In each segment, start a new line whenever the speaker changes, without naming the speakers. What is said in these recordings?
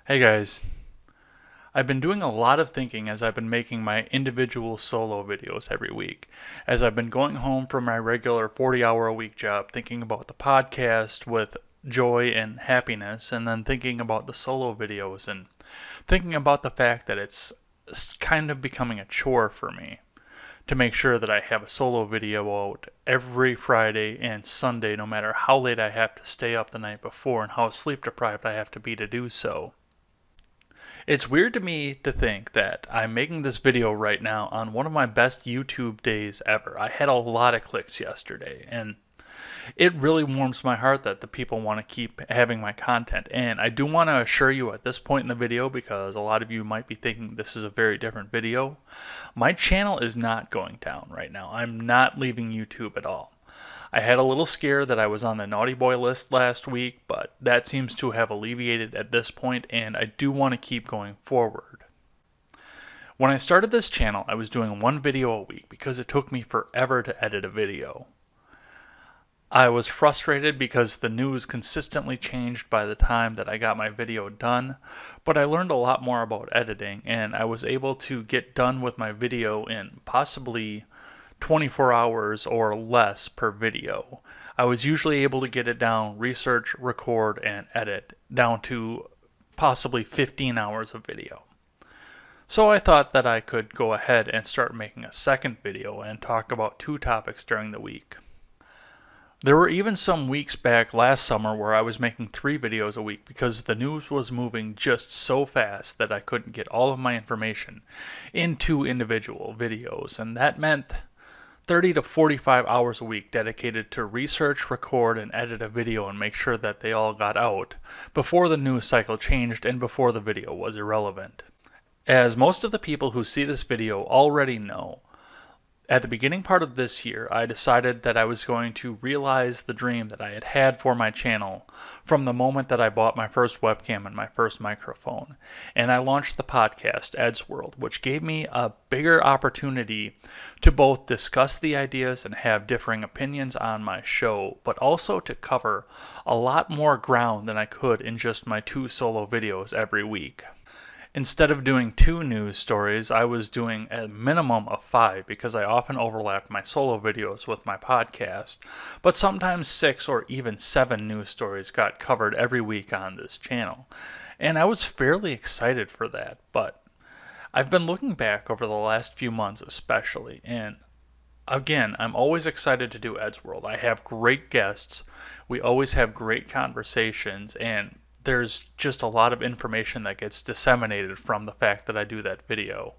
Hey guys, I've been doing a lot of thinking as I've been making my individual solo videos every week. As I've been going home from my regular 40-hour-a-week job, thinking about the podcast with joy and happiness, and then thinking about the solo videos and thinking about the fact that it's kind of becoming a chore for me to make sure that I have a solo video out every Friday and Sunday, no matter how late I have to stay up the night before and how sleep deprived I have to be to do so. It's weird to me to think that I'm making this video right now on one of my best YouTube days ever. I had a lot of clicks yesterday, and it really warms my heart that the people want to keep having my content. And I do want to assure you at this point in the video, because a lot of you might be thinking this is a very different video, my channel is not going down right now. I'm not leaving YouTube at all. I had a little scare that I was on the naughty boy list last week, but that seems to have alleviated at this point, and I do want to keep going forward. When I started this channel, I was doing one video a week because it took me forever to edit a video. I was frustrated because the news consistently changed by the time that I got my video done, but I learned a lot more about editing, and I was able to get done with my video in possibly 24 hours or less per video. I was usually able to get it down, research, record, and edit down to possibly 15 hours of video. So I thought that I could go ahead and start making a second video and talk about two topics during the week. There were even some weeks back last summer where I was making 3 videos a week because the news was moving just so fast that I couldn't get all of my information in 2 individual videos, and that meant 30 to 45 hours a week dedicated to research, record, and edit a video and make sure that they all got out before the news cycle changed and before the video was irrelevant. As most of the people who see this video already know, at the beginning part of this year, I decided that I was going to realize the dream that I had had for my channel from the moment that I bought my first webcam and my first microphone. And I launched the podcast, Ed's World, which gave me a bigger opportunity to both discuss the ideas and have differing opinions on my show, but also to cover a lot more ground than I could in just my 2 solo videos every week. Instead of doing 2 news stories, I was doing a minimum of 5 because I often overlapped my solo videos with my podcast, but sometimes 6 or even 7 news stories got covered every week on this channel. And I was fairly excited for that, but I've been looking back over the last few months especially, and again, I'm always excited to do Ed's World. I have great guests, we always have great conversations, and there's just a lot of information that gets disseminated from the fact that I do that video.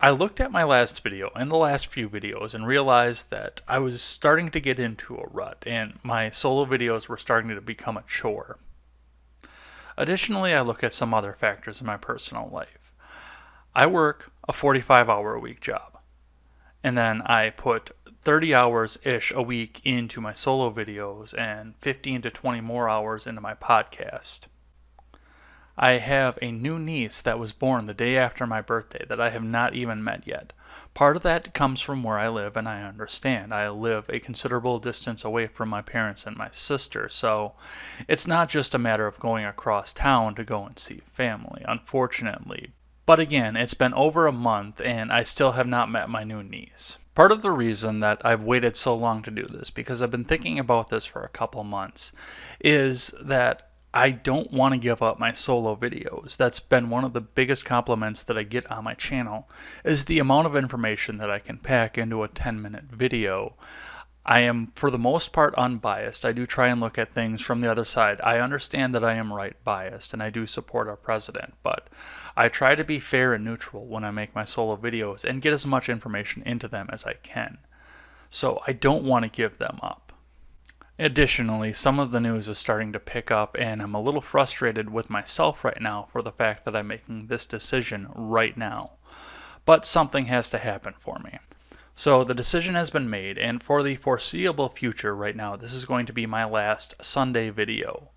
I looked at my last video and the last few videos and realized that I was starting to get into a rut and my solo videos were starting to become a chore. Additionally, I look at some other factors in my personal life. I work a 45-hour-a-week job, and then I put 30 hours-ish a week into my solo videos and 15 to 20 more hours into my podcast. I have a new niece that was born the day after my birthday that I have not even met yet. Part of that comes from where I live, and I understand. I live a considerable distance away from my parents and my sister, so it's not just a matter of going across town to go and see family, unfortunately. But again, it's been over a month and I still have not met my new niece. Part of the reason that I've waited so long to do this, because I've been thinking about this for a couple months, is that I don't want to give up my solo videos. That's been one of the biggest compliments that I get on my channel, is the amount of information that I can pack into a 10-minute video. I am, for the most part, unbiased. I do try and look at things from the other side. I understand that I am right biased, and I do support our president, but I try to be fair and neutral when I make my solo videos and get as much information into them as I can. So I don't want to give them up. Additionally, some of the news is starting to pick up, and I'm a little frustrated with myself right now for the fact that I'm making this decision right now. But something has to happen for me. So the decision has been made, and for the foreseeable future right now, this is going to be my last Sunday video.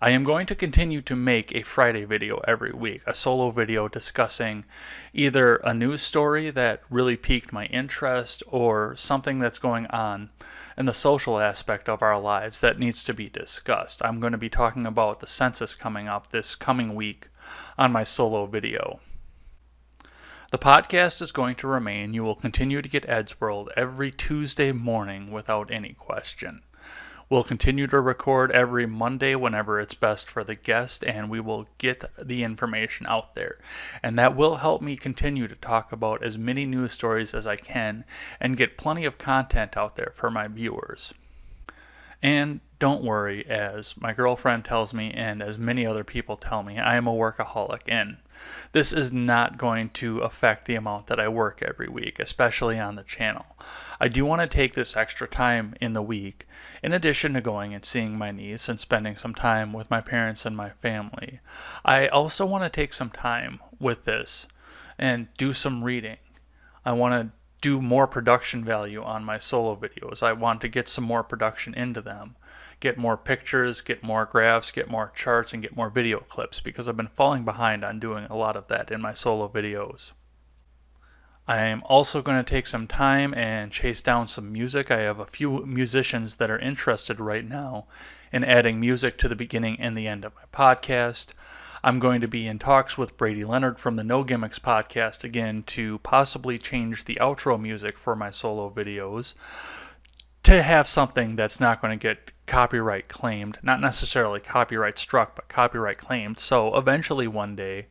I am going to continue to make a Friday video every week, a solo video discussing either a news story that really piqued my interest or something that's going on in the social aspect of our lives that needs to be discussed. I'm going to be talking about the census coming up this coming week on my solo video. The podcast is going to remain. You will continue to get Eddsworld every Tuesday morning without any question. We'll continue to record every Monday whenever it's best for the guest, and we will get the information out there. And that will help me continue to talk about as many news stories as I can and get plenty of content out there for my viewers. And don't worry, as my girlfriend tells me and as many other people tell me, I am a workaholic, and this is not going to affect the amount that I work every week, especially on the channel. I do want to take this extra time in the week, in addition to going and seeing my niece and spending some time with my parents and my family. I also want to take some time with this and do some reading. I want to do more production value on my solo videos. I want to get some more production into them, get more pictures, get more graphs, get more charts, and get more video clips, because I've been falling behind on doing a lot of that in my solo videos. I am also going to take some time and chase down some music. I have a few musicians that are interested right now in adding music to the beginning and the end of my podcast. I'm going to be in talks with Brady Leonard from the No Gimmicks podcast again to possibly change the outro music for my solo videos to have something that's not going to get copyright claimed, not necessarily copyright struck, but copyright claimed. So eventually one day,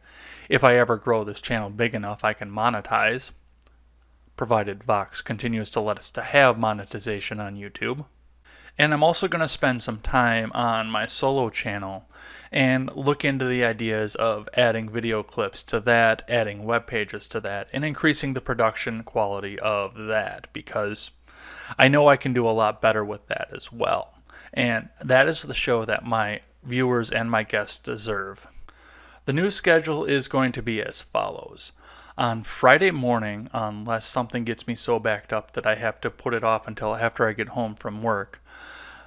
if I ever grow this channel big enough, I can monetize, provided Vox continues to let us to have monetization on YouTube. And I'm also going to spend some time on my solo channel and look into the ideas of adding video clips to that, adding web pages to that, and increasing the production quality of that, because I know I can do a lot better with that as well. And that is the show that my viewers and my guests deserve. The new schedule is going to be as follows. On Friday morning, unless something gets me so backed up that I have to put it off until after I get home from work,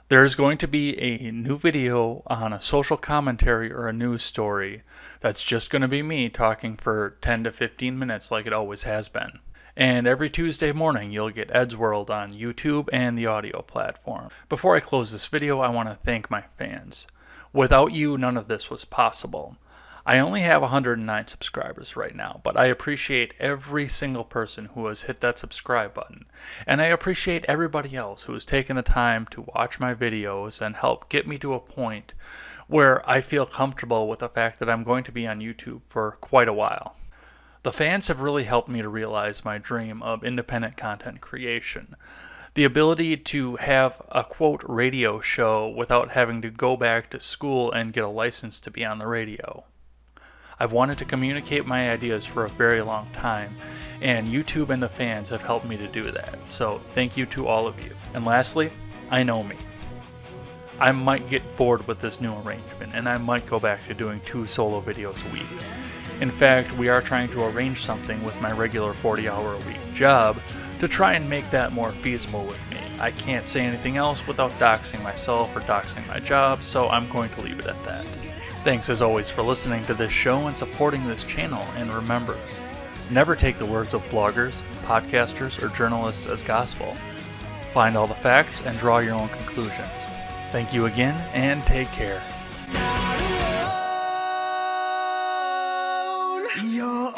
there's going to be a new video on a social commentary or a news story that's just going to be me talking for 10 to 15 minutes like it always has been. And every Tuesday morning you'll get Eddsworld on YouTube and the audio platform. Before I close this video, I want to thank my fans. Without you, none of this was possible. I only have 109 subscribers right now, but I appreciate every single person who has hit that subscribe button. And I appreciate everybody else who has taken the time to watch my videos and help get me to a point where I feel comfortable with the fact that I'm going to be on YouTube for quite a while. The fans have really helped me to realize my dream of independent content creation. The ability to have a quote radio show without having to go back to school and get a license to be on the radio. I've wanted to communicate my ideas for a very long time, and YouTube and the fans have helped me to do that. So thank you to all of you. And lastly, I know me. I might get bored with this new arrangement, and I might go back to doing 2 solo videos a week. In fact, we are trying to arrange something with my regular 40-hour-a-week job to try and make that more feasible with me. I can't say anything else without doxing myself or doxing my job, so I'm going to leave it at that. Thanks as always for listening to this show and supporting this channel, and remember, never take the words of bloggers, podcasters, or journalists as gospel. Find all the facts and draw your own conclusions. Thank you again, and take care.
You're